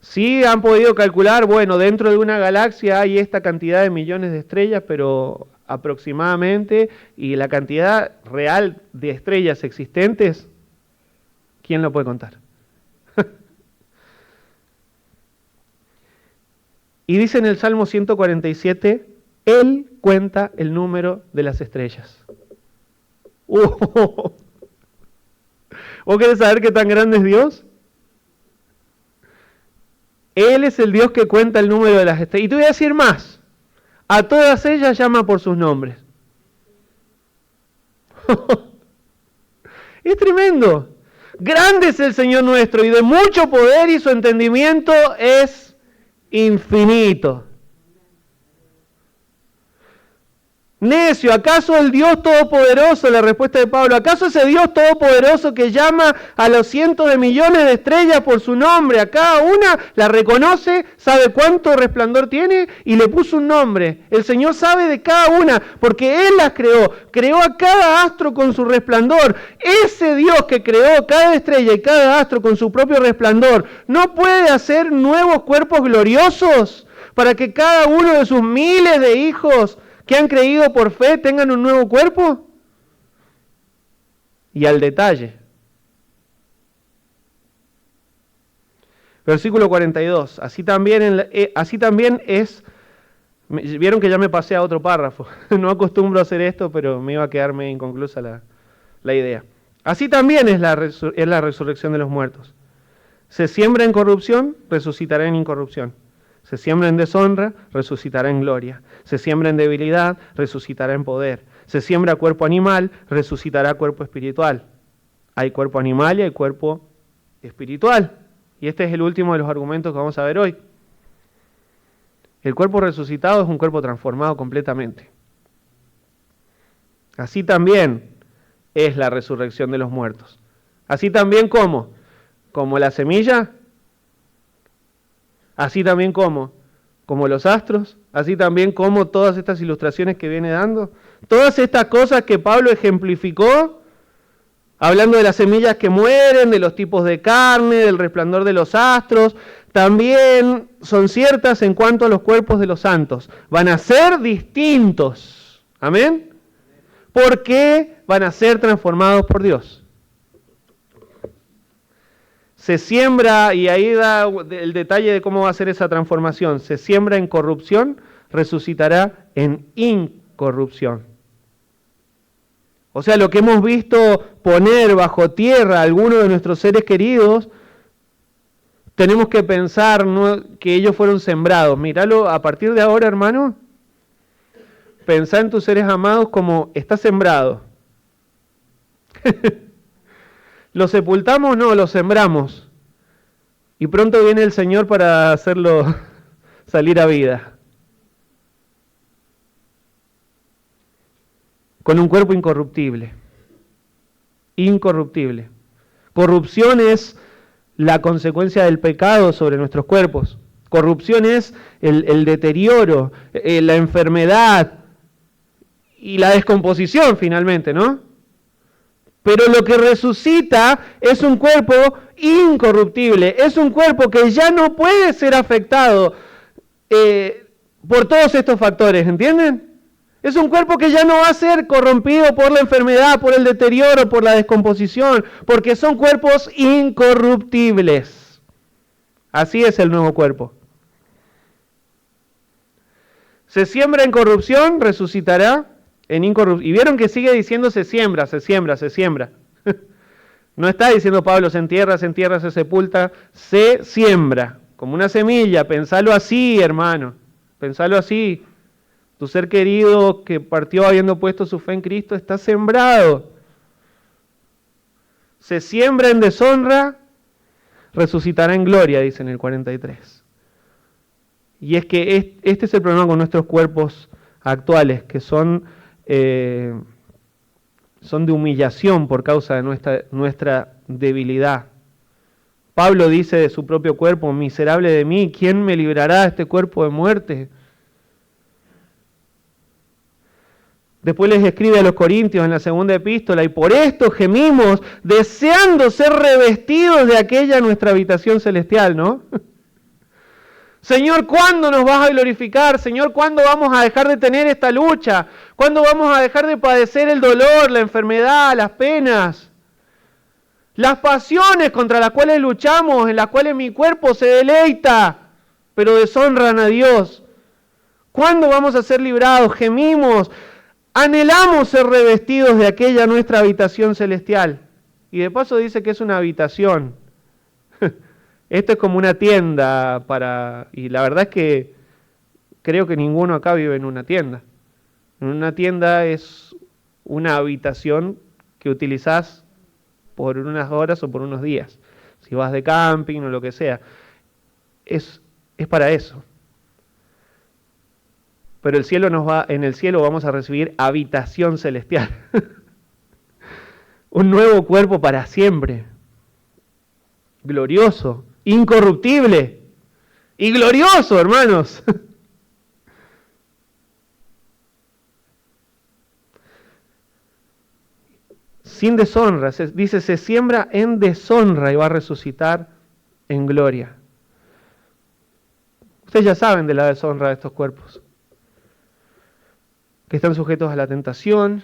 Sí han podido calcular, bueno, dentro de una galaxia hay esta cantidad de millones de estrellas, pero aproximadamente, y la cantidad real de estrellas existentes, ¿quién lo puede contar? Y dice en el Salmo 147, Él cuenta el número de las estrellas. ¿Vos querés saber qué tan grande es Dios? Él es el Dios que cuenta el número de las estrellas. Y te voy a decir más. A todas ellas llama por sus nombres. Es tremendo. Grande es el Señor nuestro y de mucho poder y su entendimiento es infinito. Necio, ¿acaso el Dios Todopoderoso, la respuesta de Pablo, acaso ese Dios Todopoderoso que llama a los cientos de millones de estrellas por su nombre, a cada una la reconoce, sabe cuánto resplandor tiene y le puso un nombre? El Señor sabe de cada una porque Él las creó a cada astro con su resplandor. Ese Dios que creó cada estrella y cada astro con su propio resplandor, ¿no puede hacer nuevos cuerpos gloriosos para que cada uno de sus miles de hijos que han creído por fe tengan un nuevo cuerpo? Y al detalle. Versículo 42. Así también es... Vieron que ya me pasé a otro párrafo. No acostumbro a hacer esto, pero me iba a quedarme inconclusa la idea. Así también es la resurrección de los muertos. Se siembra en corrupción, resucitará en incorrupción. Se siembra en deshonra, resucitará en gloria. Se siembra en debilidad, resucitará en poder. Se siembra cuerpo animal, resucitará cuerpo espiritual. Hay cuerpo animal y hay cuerpo espiritual. Y este es el último de los argumentos que vamos a ver hoy. El cuerpo resucitado es un cuerpo transformado completamente. Así también es la resurrección de los muertos. Así también como la semilla, así también como los astros, así también como todas estas ilustraciones que viene dando. Todas estas cosas que Pablo ejemplificó, hablando de las semillas que mueren, de los tipos de carne, del resplandor de los astros, también son ciertas en cuanto a los cuerpos de los santos. Van a ser distintos. ¿Amén? Porque van a ser transformados por Dios. Se siembra, y ahí da el detalle de cómo va a ser esa transformación. Se siembra en corrupción, resucitará en incorrupción. O sea, lo que hemos visto poner bajo tierra a algunos de nuestros seres queridos, tenemos que pensar que ellos fueron sembrados. Míralo, a partir de ahora, hermano, pensá en tus seres amados como está sembrado. ¿Lo sepultamos? No, lo sembramos. Y pronto viene el Señor para hacerlo salir a vida. Con un cuerpo incorruptible. Incorruptible. Corrupción es la consecuencia del pecado sobre nuestros cuerpos. Corrupción es el deterioro, la enfermedad y la descomposición finalmente, ¿no? Pero lo que resucita es un cuerpo incorruptible, es un cuerpo que ya no puede ser afectado por todos estos factores, ¿entienden? Es un cuerpo que ya no va a ser corrompido por la enfermedad, por el deterioro, por la descomposición, porque son cuerpos incorruptibles. Así es el nuevo cuerpo. Se siembra en corrupción, resucitará en incorrupción. Y vieron que sigue diciendo se siembra, se siembra, se siembra. No está diciendo Pablo se entierra, se sepulta, se siembra. Como una semilla, pensalo así, hermano. Pensalo así. Tu ser querido que partió habiendo puesto su fe en Cristo está sembrado. se siembra en deshonra, resucitará en gloria, dice en el 43. Y es que este es el problema con nuestros cuerpos actuales, que son de humillación por causa de nuestra debilidad. Pablo dice de su propio cuerpo, miserable de mí, ¿quién me librará de este cuerpo de muerte? Después les escribe a los Corintios en la segunda epístola, y por esto gemimos, deseando ser revestidos de aquella nuestra habitación celestial, ¿no? Señor, ¿cuándo nos vas a glorificar? Señor, ¿cuándo vamos a dejar de tener esta lucha? ¿Cuándo vamos a dejar de padecer el dolor, la enfermedad, las penas? Las pasiones contra las cuales luchamos, en las cuales mi cuerpo se deleita, pero deshonran a Dios. ¿Cuándo vamos a ser librados? Gemimos. Anhelamos ser revestidos de aquella nuestra habitación celestial. Y de paso dice que es una habitación. Esto es como una tienda y la verdad es que creo que ninguno acá vive en una tienda. Una tienda es una habitación que utilizás por unas horas o por unos días. Si vas de camping o lo que sea. Es para eso. Pero en el cielo vamos a recibir habitación celestial. Un nuevo cuerpo para siempre. Glorioso, incorruptible y glorioso, hermanos. Sin deshonra, dice, se siembra en deshonra y va a resucitar en gloria. Ustedes ya saben de la deshonra de estos cuerpos. Que están sujetos a la tentación,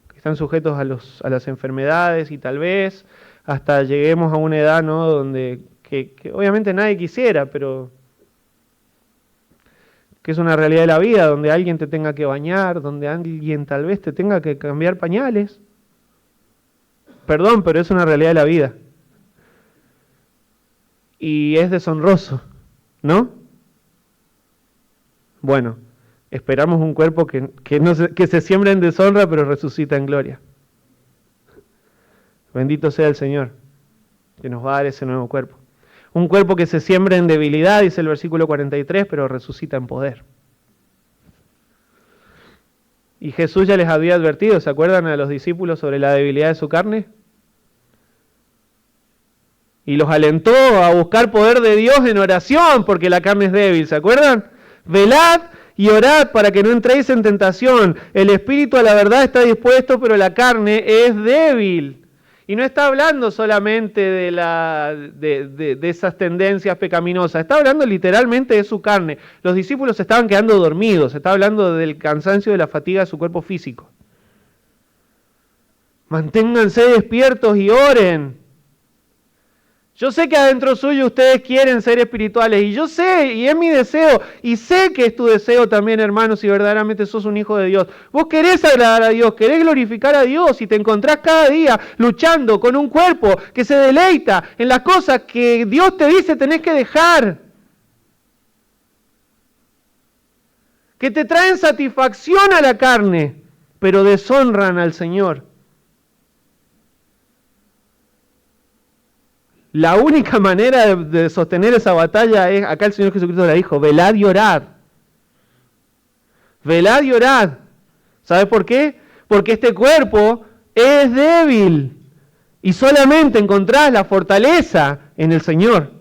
que están sujetos a las enfermedades y tal vez hasta lleguemos a una edad, ¿no?, donde que obviamente nadie quisiera, pero que es una realidad de la vida, donde alguien te tenga que bañar, donde alguien tal vez te tenga que cambiar pañales. Perdón, pero es una realidad de la vida. Y es deshonroso, ¿no? Bueno, esperamos un cuerpo que se siembra en deshonra, pero resucita en gloria. Bendito sea el Señor, que nos va a dar ese nuevo cuerpo. Un cuerpo que se siembra en debilidad, dice el versículo 43, pero resucita en poder. Y Jesús ya les había advertido, ¿se acuerdan a los discípulos sobre la debilidad de su carne? Y los alentó a buscar poder de Dios en oración, porque la carne es débil, ¿se acuerdan? Velad y orad para que no entréis en tentación. El espíritu a la verdad está dispuesto, pero la carne es débil. Y no está hablando solamente de esas tendencias pecaminosas, está hablando literalmente de su carne. Los discípulos estaban quedando dormidos, está hablando del cansancio y de la fatiga de su cuerpo físico. Manténganse despiertos y oren. Yo sé que adentro suyo ustedes quieren ser espirituales, y yo sé, y es mi deseo, y sé que es tu deseo también, hermanos, si verdaderamente sos un hijo de Dios. Vos querés agradar a Dios, querés glorificar a Dios, y te encontrás cada día luchando con un cuerpo que se deleita en las cosas que Dios te dice tenés que dejar, que te traen satisfacción a la carne, pero deshonran al Señor. La única manera de sostener esa batalla es, acá el Señor Jesucristo la dijo, velad y orad. Velad y orad. ¿Sabes por qué? Porque este cuerpo es débil y solamente encontrás la fortaleza en el Señor.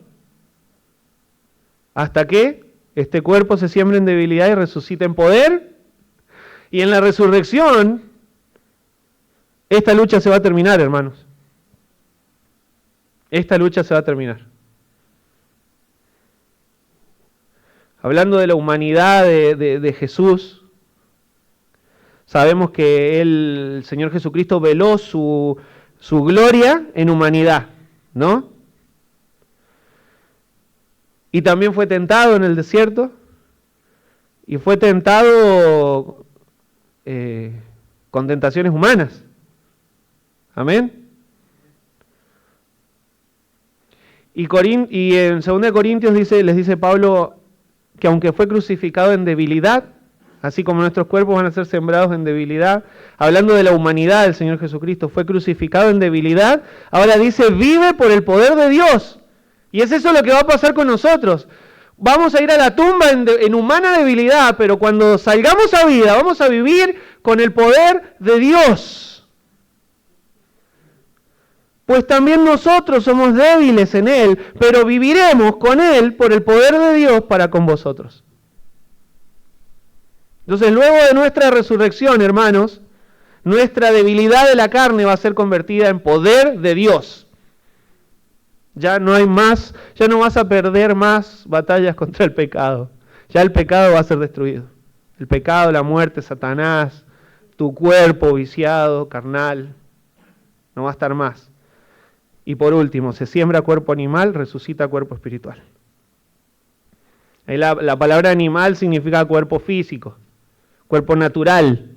Hasta que este cuerpo se siembre en debilidad y resucite en poder. Y en la resurrección, esta lucha se va a terminar, hermanos. Esta lucha se va a terminar. Hablando de la humanidad de Jesús, sabemos que el Señor Jesucristo veló su gloria en humanidad, ¿no? Y también fue tentado en el desierto, y fue tentado con tentaciones humanas. Amén. Y en 2 Corintios les dice Pablo que aunque fue crucificado en debilidad, así como nuestros cuerpos van a ser sembrados en debilidad. Hablando de la humanidad, el Señor Jesucristo fue crucificado en debilidad. Ahora dice, vive por el poder de Dios. Y es eso lo que va a pasar con nosotros. Vamos a ir a la tumba en humana debilidad, pero cuando salgamos a vida, vamos a vivir con el poder de Dios. Pues también nosotros somos débiles en Él, pero viviremos con Él por el poder de Dios para con vosotros. Entonces, luego de nuestra resurrección, hermanos, nuestra debilidad de la carne va a ser convertida en poder de Dios. Ya no hay más, ya no vas a perder más batallas contra el pecado. Ya el pecado va a ser destruido. El pecado, la muerte, Satanás, tu cuerpo viciado, carnal, no va a estar más. Y por último, se siembra cuerpo animal, resucita cuerpo espiritual. La palabra animal significa cuerpo físico, cuerpo natural.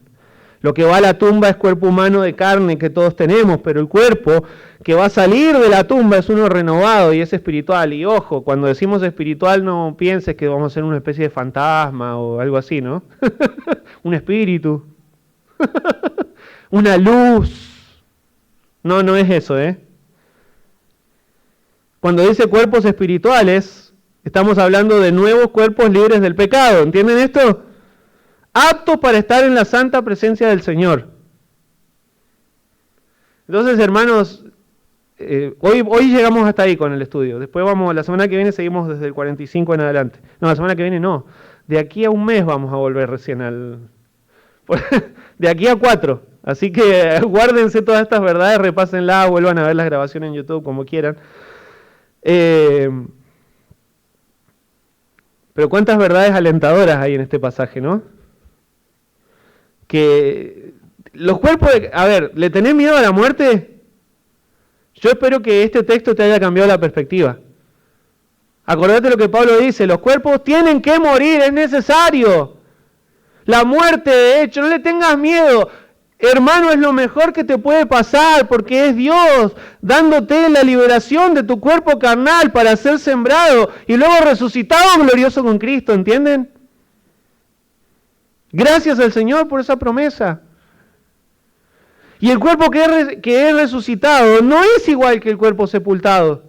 Lo que va a la tumba es cuerpo humano de carne que todos tenemos, pero el cuerpo que va a salir de la tumba es uno renovado y es espiritual. Y ojo, cuando decimos espiritual no pienses que vamos a ser una especie de fantasma o algo así, ¿no? Un espíritu, una luz. No, no es eso, ¿eh? Cuando dice cuerpos espirituales, estamos hablando de nuevos cuerpos libres del pecado. ¿Entienden esto? Aptos para estar en la santa presencia del Señor. Entonces, hermanos, hoy llegamos hasta ahí con el estudio. Después la semana que viene seguimos desde el 45 en adelante. No, la semana que viene no. De aquí a un mes vamos a volver recién de aquí a 4. Así que guárdense todas estas verdades, repásenlas, vuelvan a ver las grabaciones en YouTube como quieran. Pero cuántas verdades alentadoras hay en este pasaje, ¿no? Que los cuerpos, ¿le tenés miedo a la muerte? Yo espero que este texto te haya cambiado la perspectiva. Acordate lo que Pablo dice, los cuerpos tienen que morir, es necesario. La muerte, de hecho, no le tengas miedo. Hermano, es lo mejor que te puede pasar porque es Dios dándote la liberación de tu cuerpo carnal para ser sembrado y luego resucitado glorioso con Cristo, ¿entienden? Gracias al Señor por esa promesa. Y el cuerpo que es resucitado no es igual que el cuerpo sepultado.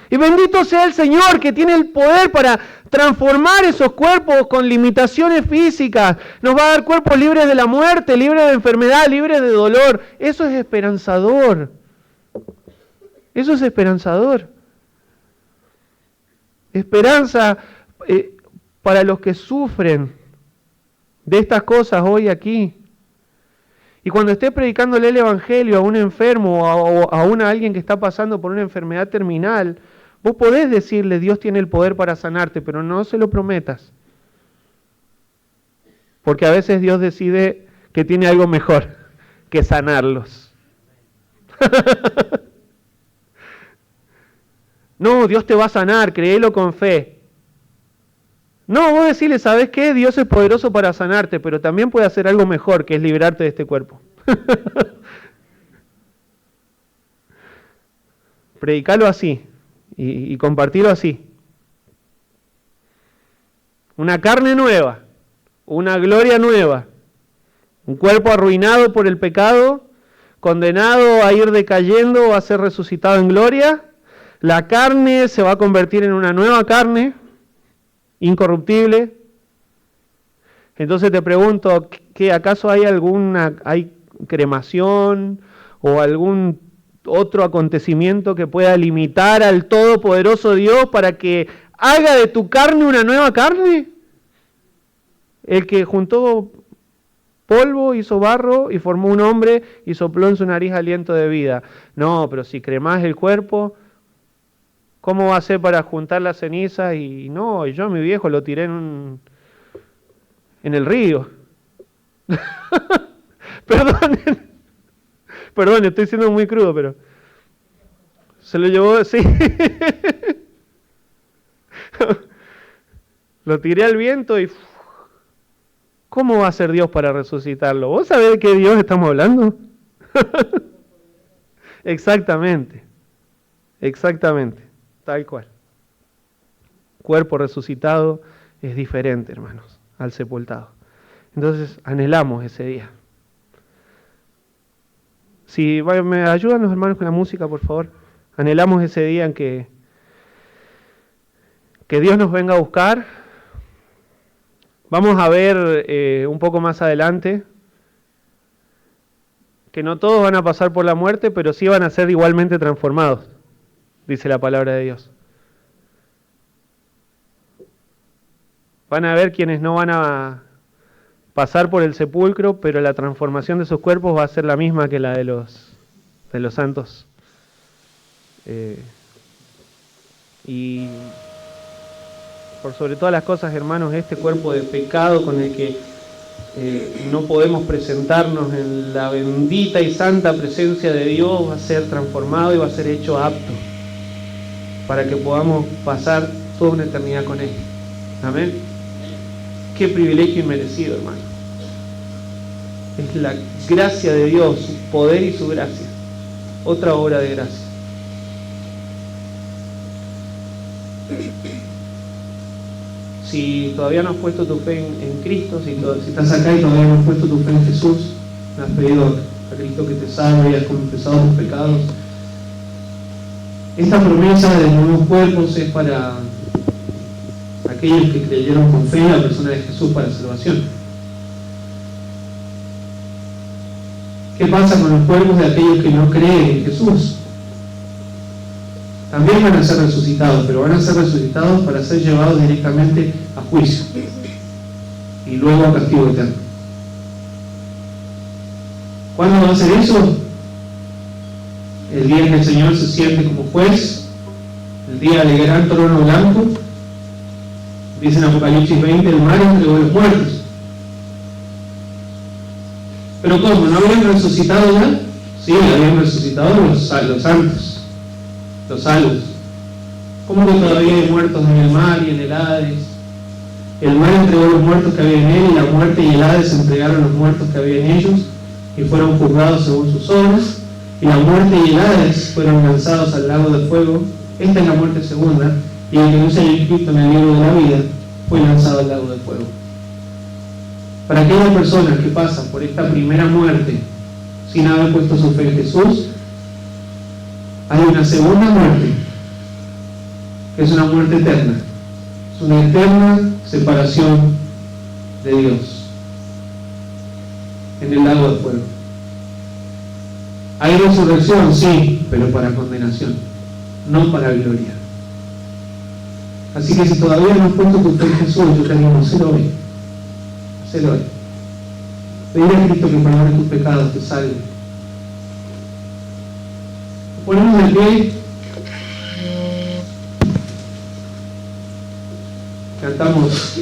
Y bendito sea el Señor que tiene el poder para transformar esos cuerpos con limitaciones físicas. Nos va a dar cuerpos libres de la muerte, libres de enfermedad, libres de dolor. Eso es esperanzador. Eso es esperanzador. Esperanza para los que sufren de estas cosas hoy aquí. Y cuando estés predicándole el Evangelio a un enfermo o a alguien que está pasando por una enfermedad terminal, vos podés decirle, Dios tiene el poder para sanarte, pero no se lo prometas. Porque a veces Dios decide que tiene algo mejor que sanarlos. No, Dios te va a sanar, créelo con fe. No, vos decirle, ¿sabes qué? Dios es poderoso para sanarte, pero también puede hacer algo mejor, que es liberarte de este cuerpo. Predicalo así y compartirlo así. Una carne nueva, una gloria nueva, un cuerpo arruinado por el pecado, condenado a ir decayendo o a ser resucitado en gloria. La carne se va a convertir en una nueva carne, incorruptible. Entonces te pregunto, ¿qué acaso hay cremación o algún otro acontecimiento que pueda limitar al todopoderoso Dios para que haga de tu carne una nueva carne? El que juntó polvo, hizo barro y formó un hombre y sopló en su nariz aliento de vida. No, pero si cremás el cuerpo, ¿cómo va a ser para juntar la ceniza? Y no, yo a mi viejo lo tiré en el río. Perdón, estoy siendo muy crudo, pero se lo llevó, sí. Lo tiré al viento y ¿cómo va a ser Dios para resucitarlo? ¿Vos sabés de qué Dios estamos hablando? Exactamente, tal cual. Cuerpo resucitado es diferente, hermanos. al sepultado. Entonces anhelamos ese día. Si me ayudan los hermanos con la música, por favor. Anhelamos ese día en que Dios nos venga a buscar. Vamos a ver un poco más adelante que no todos van a pasar por la muerte, pero sí van a ser igualmente transformados, dice la palabra de Dios. Van a haber quienes no van a pasar por el sepulcro, pero la transformación de sus cuerpos va a ser la misma que la de los santos. Y por sobre todas las cosas, hermanos, este cuerpo de pecado con el que no podemos presentarnos en la bendita y santa presencia de Dios va a ser transformado y va a ser hecho apto para que podamos pasar toda una eternidad con Él. Amén. Qué privilegio inmerecido, hermano. Es la gracia de Dios, su poder y su gracia. Otra obra de gracia. Si todavía no has puesto tu fe en Cristo, si estás acá y todavía no has puesto tu fe en Jesús, no has pedido a Cristo que te salve y has confesado tus pecados, esta promesa de nuevos cuerpos es para aquellos que creyeron con fe en la persona de Jesús para salvación. ¿Qué pasa con los cuerpos de aquellos que no creen en Jesús? También van a ser resucitados, pero van a ser resucitados para ser llevados directamente a juicio y luego a castigo eterno. ¿Cuándo va a ser eso? El día en que el Señor se siente como juez, el día del gran trono blanco. Dice en Apocalipsis 20, el mar entregó los muertos. Pero ¿cómo? ¿No habían resucitado ya? Sí, habían resucitado los santos, los salvos. ¿Cómo que todavía hay muertos en el mar y en el Hades? El mar entregó los muertos que había en él, y la muerte y el Hades entregaron los muertos que había en ellos, y fueron juzgados según sus obras, y la muerte y el Hades fueron lanzados al lago de fuego. Esta es la muerte segunda, y el que no se haya inscrito en el libro de la vida fue lanzado al lago de fuego. Para aquellas personas que pasan por esta primera muerte sin haber puesto su fe en Jesús, hay una segunda muerte, que es una muerte eterna. Es una eterna separación de Dios en el lago de fuego. Hay resurrección, sí, pero para condenación, no para gloria. Así que si todavía no has puesto tu fe en Jesús, yo te animo, hacelo hoy. Hacelo hoy. Pedir a Cristo que perdone tus pecados, te salve. Ponemos de pie. Cantamos.